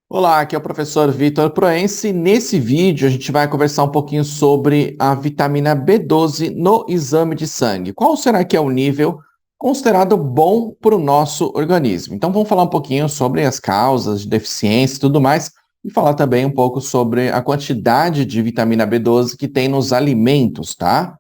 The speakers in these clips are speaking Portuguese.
Olá, aqui é o professor Vitor Proença e nesse vídeo a gente vai conversar um pouquinho sobre a vitamina B12 no exame de sangue. Qual será que é o nível considerado bom para o nosso organismo? Então vamos falar um pouquinho sobre as causas de deficiência e tudo mais e falar também um pouco sobre a quantidade de vitamina B12 que tem nos alimentos, tá?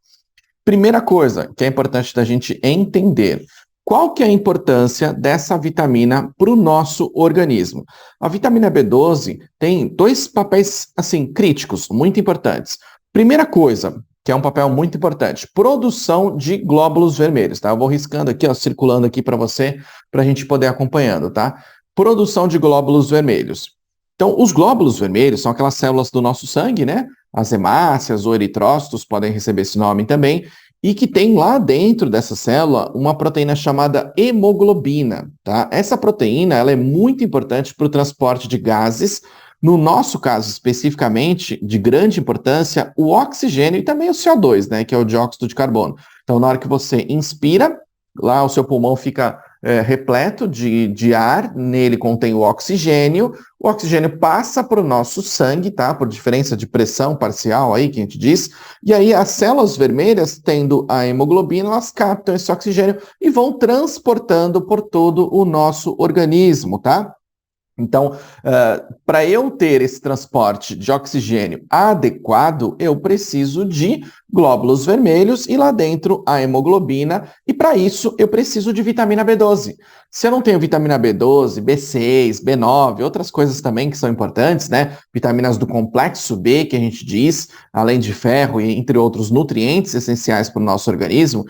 Primeira coisa que é importante da gente entender, qual que é a importância dessa vitamina para o nosso organismo? A vitamina B12 tem dois papéis, assim, críticos, muito importantes. Primeira coisa, que é um papel muito importante, produção de glóbulos vermelhos, tá? Eu vou riscando aqui, ó, circulando aqui para você, para a gente poder acompanhando, tá? Produção de glóbulos vermelhos. Então, os glóbulos vermelhos são aquelas células do nosso sangue, né? As hemácias ou eritrócitos podem receber esse nome também, e que tem lá dentro dessa célula uma proteína chamada hemoglobina, tá? Essa proteína, ela é muito importante para o transporte de gases, no nosso caso especificamente, de grande importância, o oxigênio e também o CO2, né, que é o dióxido de carbono. Então, na hora que você inspira, lá o seu pulmão fica repleto de ar, nele contém o oxigênio passa para o nosso sangue, tá? Por diferença de pressão parcial aí, que a gente diz, e aí as células vermelhas, tendo a hemoglobina, elas captam esse oxigênio e vão transportando por todo o nosso organismo, tá? Então, para eu ter esse transporte de oxigênio adequado, eu preciso de glóbulos vermelhos e lá dentro a hemoglobina, e para isso eu preciso de vitamina B12. Se eu não tenho vitamina B12, B6, B9, outras coisas também que são importantes, né? Vitaminas do complexo B, que a gente diz, além de ferro e entre outros nutrientes essenciais para o nosso organismo.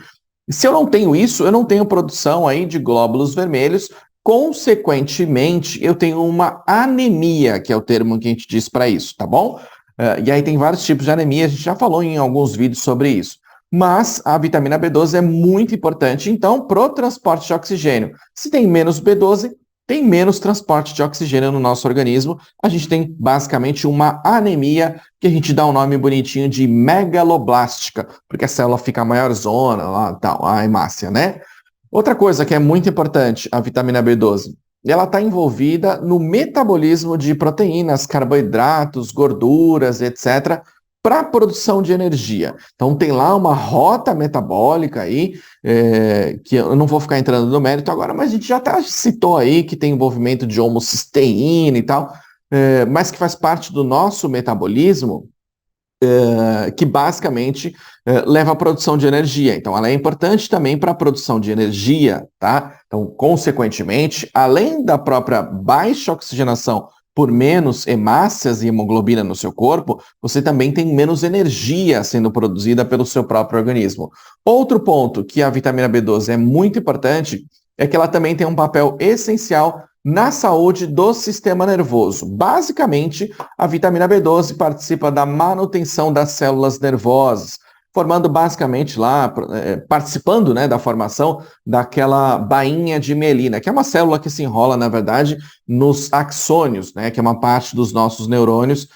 Se eu não tenho isso, eu não tenho produção aí de glóbulos vermelhos. Consequentemente, eu tenho uma anemia, que é o termo que a gente diz para isso, tá bom? E aí tem vários tipos de anemia, a gente já falou em alguns vídeos sobre isso. Mas a vitamina B12 é muito importante, então, para o transporte de oxigênio. Se tem menos B12, tem menos transporte de oxigênio no nosso organismo. A gente tem basicamente uma anemia, que a gente dá um nome bonitinho de megaloblástica, porque a célula fica maior zona, lá, tal, a hemácia, né? Outra coisa que é muito importante, a vitamina B12, ela está envolvida no metabolismo de proteínas, carboidratos, gorduras, etc., para a produção de energia. Então tem lá uma rota metabólica aí, que eu não vou ficar entrando no mérito agora, mas a gente já até citou aí que tem envolvimento de homocisteína e tal, mas que faz parte do nosso metabolismo, que basicamente leva à produção de energia. Então, ela é importante também para a produção de energia, tá? Então, consequentemente, além da própria baixa oxigenação por menos hemácias e hemoglobina no seu corpo, você também tem menos energia sendo produzida pelo seu próprio organismo. Outro ponto que a vitamina B12 é muito importante é que ela também tem um papel essencial na saúde do sistema nervoso. Basicamente, a vitamina B12 participa da manutenção das células nervosas, formando basicamente lá, participando, né, da formação daquela bainha de mielina, que é uma célula que se enrola, na verdade, nos axônios, né, que é uma parte dos nossos neurônios,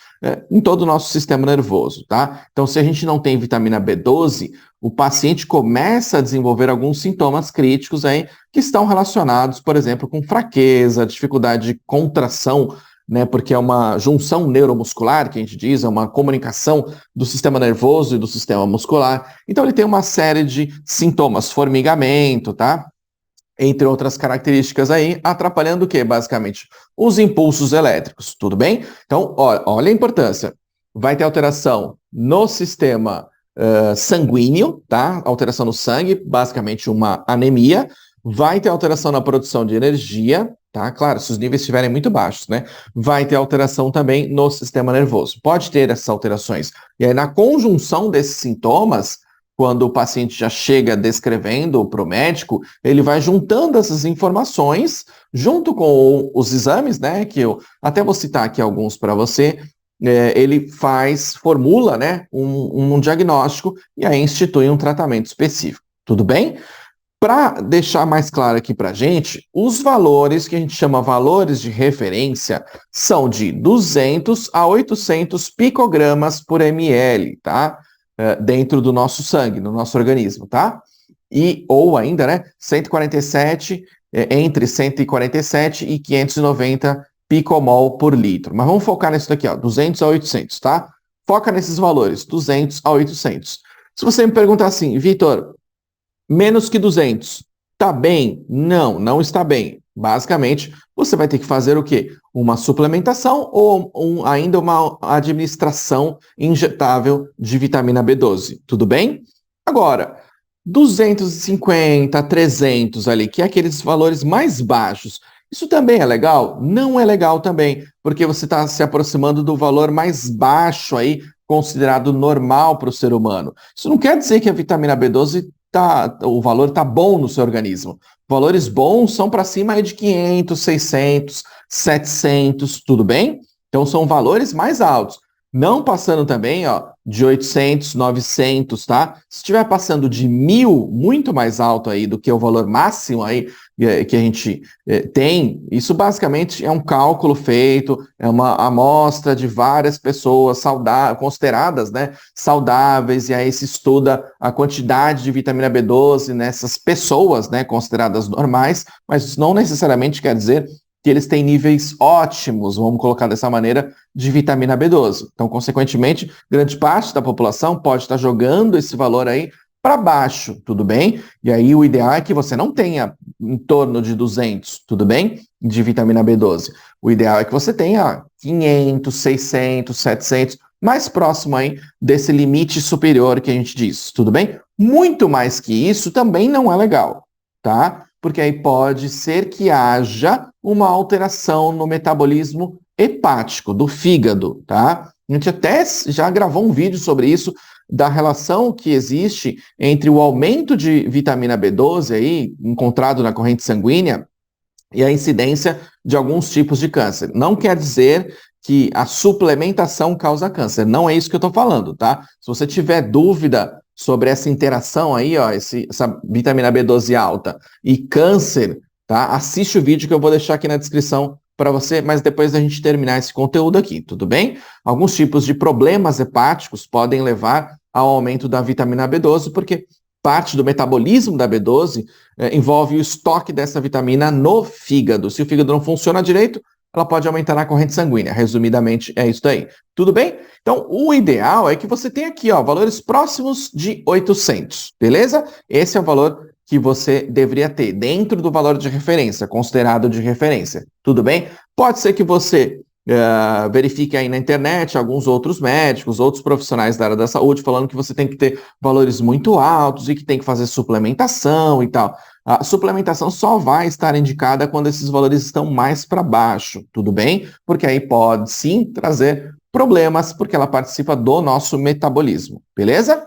em todo o nosso sistema nervoso, tá? Então, se a gente não tem vitamina B12, o paciente começa a desenvolver alguns sintomas críticos aí que estão relacionados, por exemplo, com fraqueza, dificuldade de contração, né, porque é uma junção neuromuscular, que a gente diz, é uma comunicação do sistema nervoso e do sistema muscular. Então ele tem uma série de sintomas, formigamento, tá? Entre outras características aí, atrapalhando o quê, basicamente? Os impulsos elétricos, tudo bem? Então, olha a importância. Vai ter alteração no sistema sanguíneo, tá? Alteração no sangue, basicamente uma anemia. Vai ter alteração na produção de energia, tá? Claro, se os níveis estiverem muito baixos, né? Vai ter alteração também no sistema nervoso. Pode ter essas alterações. E aí, na conjunção desses sintomas, quando o paciente já chega descrevendo para o médico, ele vai juntando essas informações junto com os exames, né? Que eu até vou citar aqui alguns para você. Ele formula, né, um diagnóstico e aí institui um tratamento específico. Tudo bem? Para deixar mais claro aqui para a gente, os valores que a gente chama valores de referência são de 200 a 800 picogramas por ml, tá? Dentro do nosso sangue, no nosso organismo, tá? Ou ainda, né, 147, entre 147 e 590 picomol por litro. Mas vamos focar nisso daqui, ó, 200 a 800, tá? Foca nesses valores, 200 a 800. Se você me perguntar assim, Vitor, menos que 200, tá bem? Não, não está bem. Basicamente, você vai ter que fazer o quê? Uma suplementação ou ainda uma administração injetável de vitamina B12. Tudo bem? Agora, 250, 300 ali, que é aqueles valores mais baixos. Isso também é legal? Não é legal também, porque você está se aproximando do valor mais baixo aí, considerado normal para o ser humano. Isso não quer dizer que a vitamina B12 o valor está bom no seu organismo. Valores bons são para cima aí de 500, 600, 700, tudo bem? Então são valores mais altos. Não passando também, ó, de 800, 900, tá? Se estiver passando de 1.000, muito mais alto aí do que o valor máximo aí que a gente tem, isso basicamente é um cálculo feito, é uma amostra de várias pessoas consideradas, né, saudáveis, e aí se estuda a quantidade de vitamina B12 nessas pessoas, né, consideradas normais, mas isso não necessariamente quer dizer que eles têm níveis ótimos, vamos colocar dessa maneira, de vitamina B12. Então, consequentemente, grande parte da população pode estar jogando esse valor aí para baixo, tudo bem? E aí o ideal é que você não tenha em torno de 200, tudo bem? De vitamina B12. O ideal é que você tenha 500, 600, 700, mais próximo aí desse limite superior que a gente diz, tudo bem? Muito mais que isso também não é legal, tá? Porque aí pode ser que haja uma alteração no metabolismo hepático, do fígado, tá? A gente até já gravou um vídeo sobre isso, da relação que existe entre o aumento de vitamina B12 aí, encontrado na corrente sanguínea, e a incidência de alguns tipos de câncer. Não quer dizer que a suplementação causa câncer, não é isso que eu estou falando, tá? Se você tiver dúvida sobre essa interação aí, ó, essa vitamina B12 alta e câncer, tá? Assiste o vídeo que eu vou deixar aqui na descrição para você, mas depois da gente terminar esse conteúdo aqui, tudo bem? Alguns tipos de problemas hepáticos podem levar ao aumento da vitamina B12, porque parte do metabolismo da B12 envolve o estoque dessa vitamina no fígado. Se o fígado não funciona direito, ela pode aumentar na corrente sanguínea. Resumidamente, é isso daí. Tudo bem? Então, o ideal é que você tenha aqui, ó, valores próximos de 800, beleza? Esse é o valor que você deveria ter dentro do valor de referência, considerado de referência. Tudo bem? Pode ser que você verifique aí na internet alguns outros médicos, outros profissionais da área da saúde falando que você tem que ter valores muito altos e que tem que fazer suplementação e tal. A suplementação só vai estar indicada quando esses valores estão mais para baixo, tudo bem? Porque aí pode sim trazer problemas, porque ela participa do nosso metabolismo, beleza?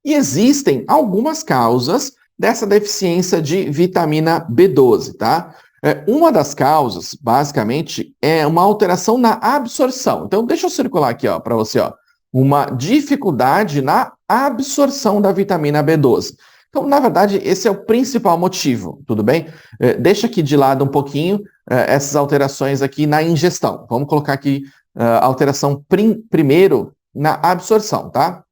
E existem algumas causas dessa deficiência de vitamina B12, tá? Uma das causas, basicamente, é uma alteração na absorção. Então, deixa eu circular aqui, ó, para você, ó, uma dificuldade na absorção da vitamina B12. Então, na verdade, esse é o principal motivo, tudo bem? Deixa aqui de lado um pouquinho essas alterações aqui na ingestão. Vamos colocar aqui alteração primeiro na absorção, tá?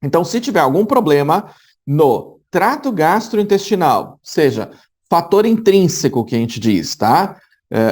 Então, se tiver algum problema no trato gastrointestinal, seja fator intrínseco que a gente diz, tá?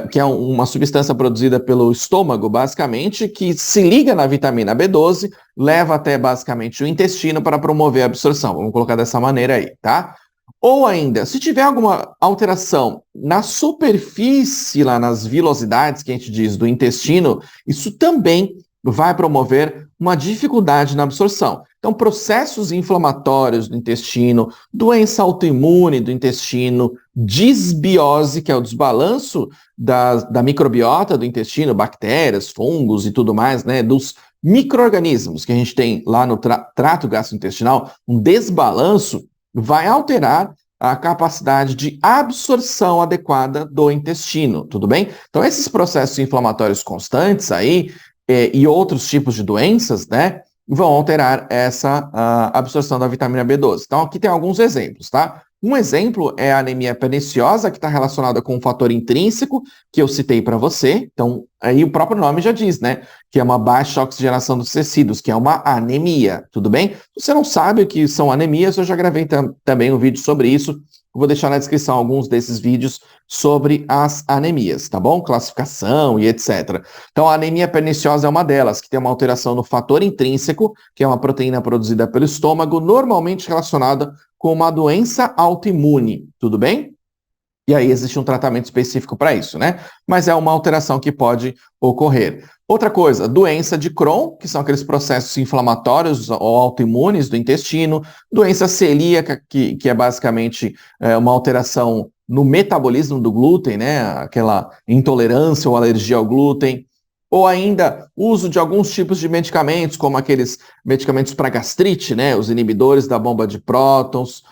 Que é uma substância produzida pelo estômago, basicamente, que se liga na vitamina B12, leva até basicamente o intestino para promover a absorção. Vamos colocar dessa maneira aí, tá? Ou ainda, se tiver alguma alteração na superfície, lá nas vilosidades que a gente diz do intestino, isso também vai promover uma dificuldade na absorção. Então, processos inflamatórios do intestino, doença autoimune do intestino, disbiose, que é o desbalanço da microbiota do intestino, bactérias, fungos e tudo mais, né, dos micro-organismos que a gente tem lá no trato gastrointestinal, um desbalanço vai alterar a capacidade de absorção adequada do intestino, tudo bem? Então, esses processos inflamatórios constantes aí, e outros tipos de doenças, né, vão alterar essa absorção da vitamina B12. Então, aqui tem alguns exemplos, tá? Um exemplo é a anemia perniciosa, que está relacionada com um fator intrínseco, que eu citei para você. Então, aí o próprio nome já diz, né? Que é uma baixa oxigenação dos tecidos, que é uma anemia, tudo bem? Se você não sabe o que são anemias, eu já gravei também um vídeo sobre isso. Eu vou deixar na descrição alguns desses vídeos sobre as anemias, tá bom? Classificação e etc. Então, a anemia perniciosa é uma delas, que tem uma alteração no fator intrínseco, que é uma proteína produzida pelo estômago, normalmente relacionada com uma doença autoimune, tudo bem? E aí existe um tratamento específico para isso, né? Mas é uma alteração que pode ocorrer. Outra coisa, doença de Crohn, que são aqueles processos inflamatórios ou autoimunes do intestino, doença celíaca, que é basicamente uma alteração no metabolismo do glúten, né? Aquela intolerância ou alergia ao glúten, ou ainda uso de alguns tipos de medicamentos, como aqueles medicamentos para gastrite, né? Os inibidores da bomba de prótons,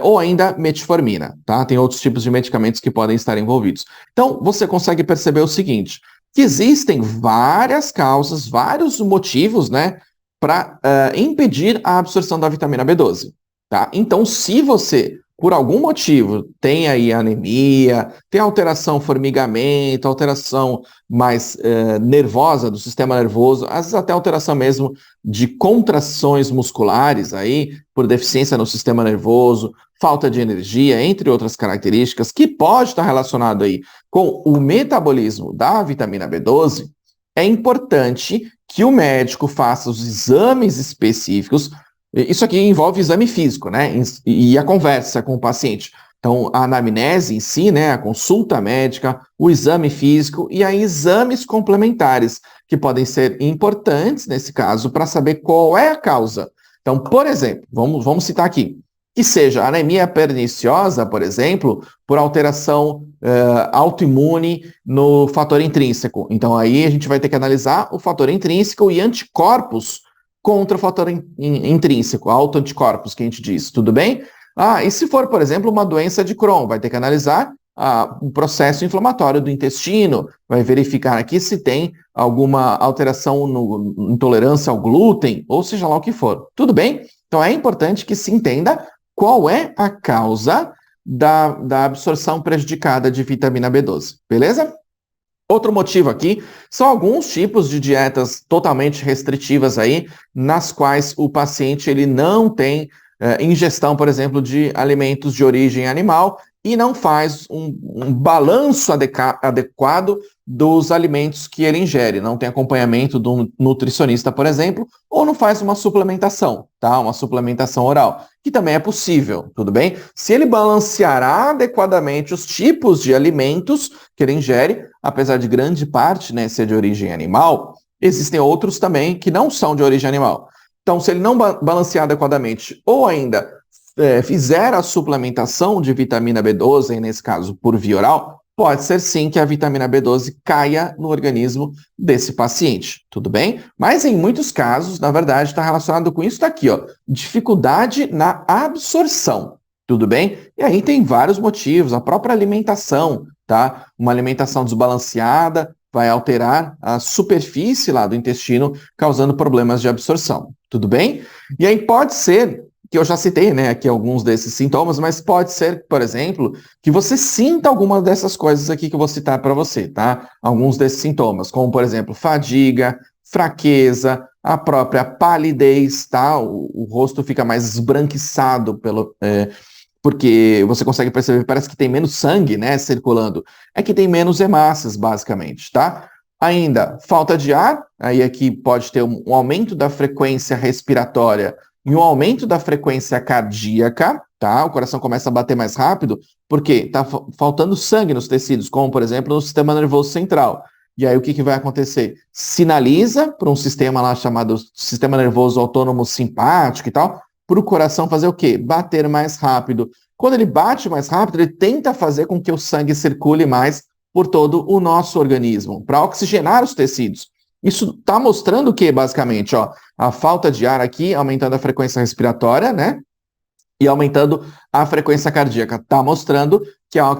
ou ainda metformina, tá? Tem outros tipos de medicamentos que podem estar envolvidos. Então, você consegue perceber o seguinte, que existem várias causas, vários motivos, né, para impedir a absorção da vitamina B12, tá? Então, se você, por algum motivo, tem aí anemia, tem alteração formigamento, alteração mais nervosa do sistema nervoso, às vezes até alteração mesmo de contrações musculares aí, por deficiência no sistema nervoso, falta de energia, entre outras características, que pode estar relacionado aí com o metabolismo da vitamina B12, é importante que o médico faça os exames específicos. Isso aqui envolve exame físico, né? E a conversa com o paciente. Então, a anamnese em si, né? A consulta médica, o exame físico e aí exames complementares, que podem ser importantes nesse caso para saber qual é a causa. Então, por exemplo, vamos citar aqui, que seja anemia perniciosa, por exemplo, por alteração autoimune no fator intrínseco. Então, aí a gente vai ter que analisar o fator intrínseco e anticorpos contra o fator intrínseco, autoanticorpos, que a gente diz, tudo bem? E se for, por exemplo, uma doença de Crohn, vai ter que analisar o processo inflamatório do intestino, vai verificar aqui se tem alguma alteração no intolerância ao glúten, ou seja lá o que for, tudo bem? Então é importante que se entenda qual é a causa da absorção prejudicada de vitamina B12, beleza? Outro motivo aqui são alguns tipos de dietas totalmente restritivas aí, nas quais o paciente ele não tem ingestão, por exemplo, de alimentos de origem animal e não faz um balanço adequado dos alimentos que ele ingere, não tem acompanhamento do nutricionista, por exemplo, ou não faz uma suplementação, tá? Uma suplementação oral, que também é possível, tudo bem? Se ele balancear adequadamente os tipos de alimentos que ele ingere, apesar de grande parte, né, ser de origem animal, existem outros também que não são de origem animal. Então, se ele não balancear adequadamente ou ainda fizer a suplementação de vitamina B12, nesse caso por via oral, pode ser sim que a vitamina B12 caia no organismo desse paciente, tudo bem? Mas em muitos casos, na verdade, está relacionado com isso daqui, ó, dificuldade na absorção, tudo bem? E aí tem vários motivos, a própria alimentação, tá? Uma alimentação desbalanceada vai alterar a superfície lá do intestino, causando problemas de absorção, tudo bem? E aí pode ser, que eu já citei, né, aqui alguns desses sintomas, mas pode ser, por exemplo, que você sinta alguma dessas coisas aqui que eu vou citar para você, tá? Alguns desses sintomas, como, por exemplo, fadiga, fraqueza, a própria palidez, tá? O rosto fica mais esbranquiçado porque você consegue perceber, parece que tem menos sangue, né, circulando. É que tem menos hemácias, basicamente, tá? Ainda, falta de ar, aí aqui pode ter um aumento da frequência respiratória e um aumento da frequência cardíaca, tá? O coração começa a bater mais rápido, porque tá faltando sangue nos tecidos, como, por exemplo, no sistema nervoso central. E aí o que vai acontecer? Sinaliza para um sistema lá chamado sistema nervoso autônomo simpático e tal, para o coração fazer o quê? Bater mais rápido. Quando ele bate mais rápido, ele tenta fazer com que o sangue circule mais por todo o nosso organismo, para oxigenar os tecidos. Isso está mostrando o quê, basicamente? Ó, a falta de ar aqui, aumentando a frequência respiratória, né? E aumentando a frequência cardíaca. Está mostrando que a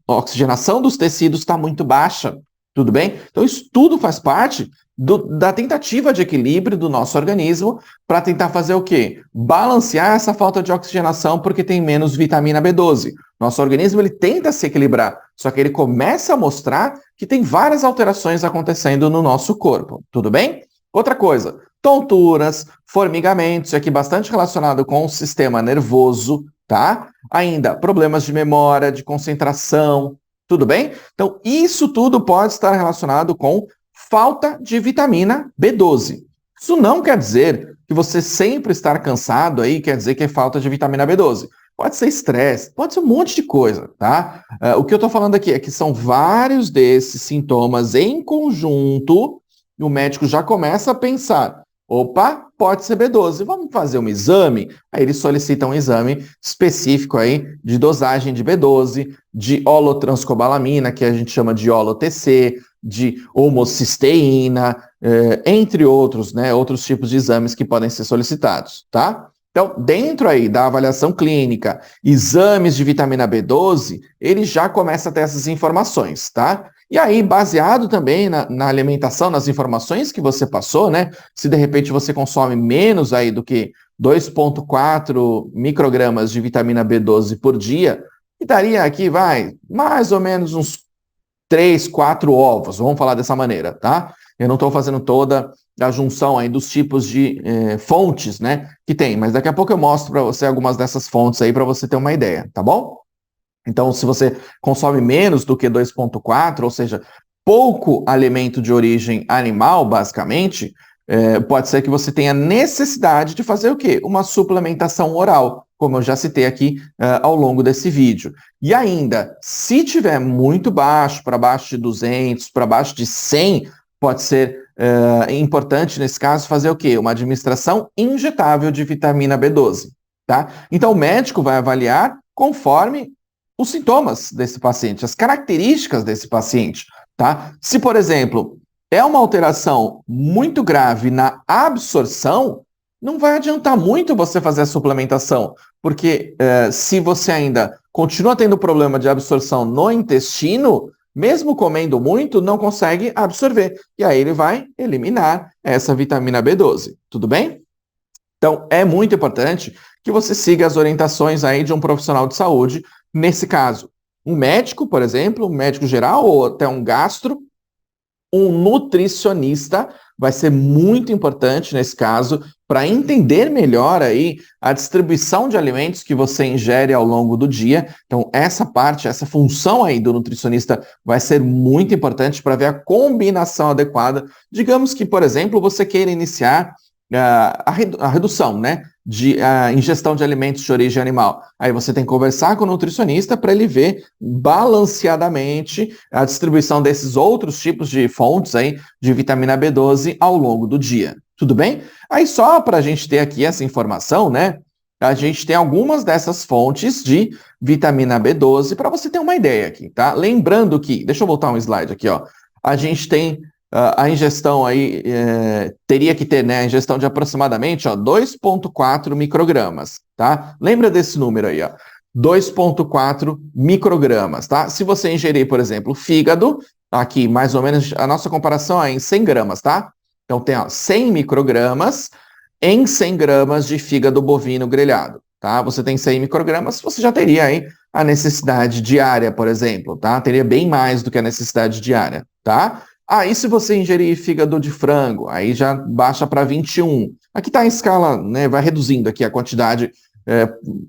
oxigenação dos tecidos está muito baixa. Tudo bem? Então, isso tudo faz parte da tentativa de equilíbrio do nosso organismo para tentar fazer o quê? Balancear essa falta de oxigenação porque tem menos vitamina B12. Nosso organismo ele tenta se equilibrar, só que ele começa a mostrar que tem várias alterações acontecendo no nosso corpo. Tudo bem? Outra coisa, tonturas, formigamentos, aqui bastante relacionado com o sistema nervoso, tá? Ainda, problemas de memória, de concentração, tudo bem? Então, isso tudo pode estar relacionado com falta de vitamina B12. Isso não quer dizer que você sempre estar cansado aí quer dizer que é falta de vitamina B12. Pode ser estresse, pode ser um monte de coisa, tá? O que eu estou falando aqui é que são vários desses sintomas em conjunto e o médico já começa a pensar, opa, pode ser B12, vamos fazer um exame? Aí ele solicita um exame específico aí de dosagem de B12, de holotranscobalamina, que a gente chama de holo-TC, de homocisteína, entre outros, né, outros tipos de exames que podem ser solicitados, tá? Então, dentro aí da avaliação clínica, exames de vitamina B12, ele já começa a ter essas informações, tá? E aí, baseado também na alimentação, nas informações que você passou, né? Se de repente você consome menos aí do que 2,4 microgramas de vitamina B12 por dia, e daria aqui, mais ou menos uns 3, 4 ovos, vamos falar dessa maneira, tá? Eu não estou fazendo toda a junção aí dos tipos de fontes, né, que tem, mas daqui a pouco eu mostro para você algumas dessas fontes aí para você ter uma ideia, tá bom? Então, se você consome menos do que 2,4, ou seja, pouco alimento de origem animal, basicamente, pode ser que você tenha necessidade de fazer o quê? Uma suplementação oral, como eu já citei aqui ao longo desse vídeo. E ainda, se tiver muito baixo, para baixo de 200, para baixo de 100, pode ser importante, nesse caso, fazer o quê? Uma administração injetável de vitamina B12, tá? Então, o médico vai avaliar conforme os sintomas desse paciente, as características desse paciente, tá? Se, por exemplo, é uma alteração muito grave na absorção, não vai adiantar muito você fazer a suplementação, porque se você ainda continua tendo problema de absorção no intestino, mesmo comendo muito, não consegue absorver. E aí ele vai eliminar essa vitamina B12. Tudo bem? Então, é muito importante que você siga as orientações aí de um profissional de saúde, nesse caso. Um médico, por exemplo, um médico geral ou até um gastro, um nutricionista vai ser muito importante nesse caso para entender melhor aí a distribuição de alimentos que você ingere ao longo do dia. Então, essa parte, essa função aí do nutricionista vai ser muito importante para ver a combinação adequada. Digamos que, por exemplo, você queira iniciar a redução, né, de ingestão de alimentos de origem animal. Aí você tem que conversar com o nutricionista para ele ver balanceadamente a distribuição desses outros tipos de fontes aí de vitamina B12 ao longo do dia. Tudo bem? Aí só para a gente ter aqui essa informação, né, a gente tem algumas dessas fontes de vitamina B12 para você ter uma ideia aqui, tá? Lembrando que, deixa eu voltar um slide aqui, ó. A gente tem a ingestão aí, teria que ter, né, a ingestão de aproximadamente 2,4 microgramas, tá? Lembra desse número aí, ó, 2,4 microgramas, tá? Se você ingerir, por exemplo, fígado, aqui mais ou menos, a nossa comparação é em 100 gramas, tá? Então tem 100 microgramas em 100 gramas de fígado bovino grelhado, tá? Você tem 100 microgramas, você já teria aí a necessidade diária, por exemplo, tá? Teria bem mais do que a necessidade diária, tá? E se você ingerir fígado de frango, aí já baixa para 21. Aqui está em escala, né, vai reduzindo aqui a quantidade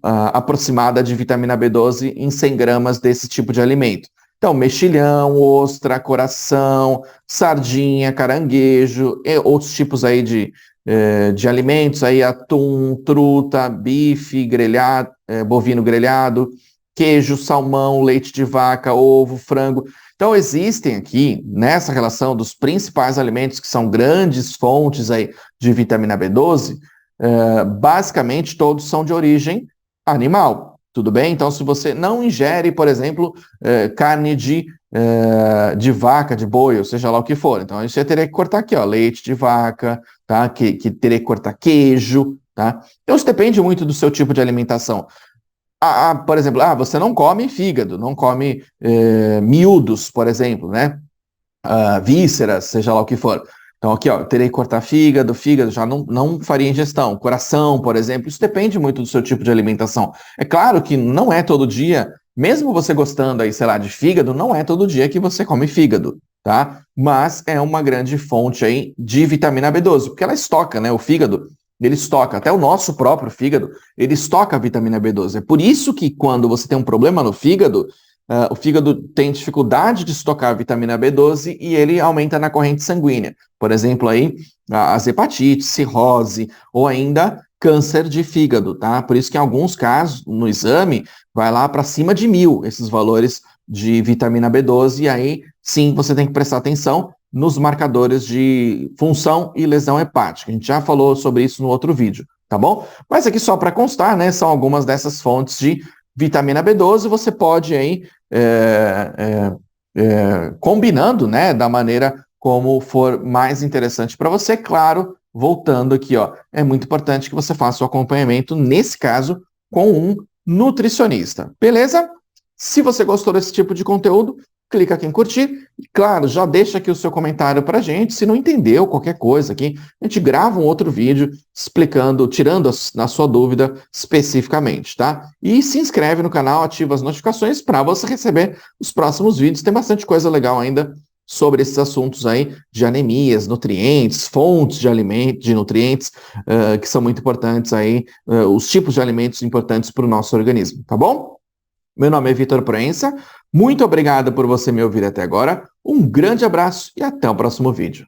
aproximada de vitamina B12 em 100 gramas desse tipo de alimento. Então, mexilhão, ostra, coração, sardinha, caranguejo, e outros tipos aí de alimentos, aí atum, truta, bife grelhado, bovino grelhado, queijo, salmão, leite de vaca, ovo, frango. Então, existem aqui, nessa relação dos principais alimentos que são grandes fontes aí de vitamina B12, basicamente todos são de origem animal, tudo bem? Então, se você não ingere, por exemplo, carne de vaca, de boi, ou seja lá o que for, então aí você teria que cortar aqui, ó, leite de vaca, tá? Que teria que cortar queijo, tá? Então, isso depende muito do seu tipo de alimentação. Por exemplo, você não come fígado, não come miúdos, por exemplo, né? Vísceras, seja lá o que for. Então aqui, ó, eu terei que cortar fígado já não faria ingestão. Coração, por exemplo, isso depende muito do seu tipo de alimentação. É claro que não é todo dia, mesmo você gostando aí, sei lá, de fígado, não é todo dia que você come fígado, tá? Mas é uma grande fonte aí de vitamina B12, porque ela estoca, né, o fígado, ele estoca, até o nosso próprio fígado, ele estoca a vitamina B12. É por isso que quando você tem um problema no fígado, o fígado tem dificuldade de estocar a vitamina B12 e ele aumenta na corrente sanguínea. Por exemplo, aí, as hepatites, cirrose ou ainda câncer de fígado, tá? Por isso que em alguns casos, no exame, vai lá para cima de 1.000 esses valores de vitamina B12 e aí, sim, você tem que prestar atenção nos marcadores de função e lesão hepática. A gente já falou sobre isso no outro vídeo, tá bom? Mas aqui só para constar, né, são algumas dessas fontes de vitamina B12, você pode aí, combinando, né, da maneira como for mais interessante para você, claro, voltando aqui, ó, é muito importante que você faça o acompanhamento, nesse caso, com um nutricionista, beleza? Se você gostou desse tipo de conteúdo, clica aqui em curtir e, claro, já deixa aqui o seu comentário para a gente. Se não entendeu qualquer coisa aqui, a gente grava um outro vídeo explicando, tirando a sua dúvida especificamente, tá? E se inscreve no canal, ativa as notificações para você receber os próximos vídeos. Tem bastante coisa legal ainda sobre esses assuntos aí de anemias, nutrientes, fontes de alimentos, de nutrientes, que são muito importantes aí, os tipos de alimentos importantes para o nosso organismo, tá bom? Meu nome é Vitor Proença, muito obrigado por você me ouvir até agora, um grande abraço e até o próximo vídeo.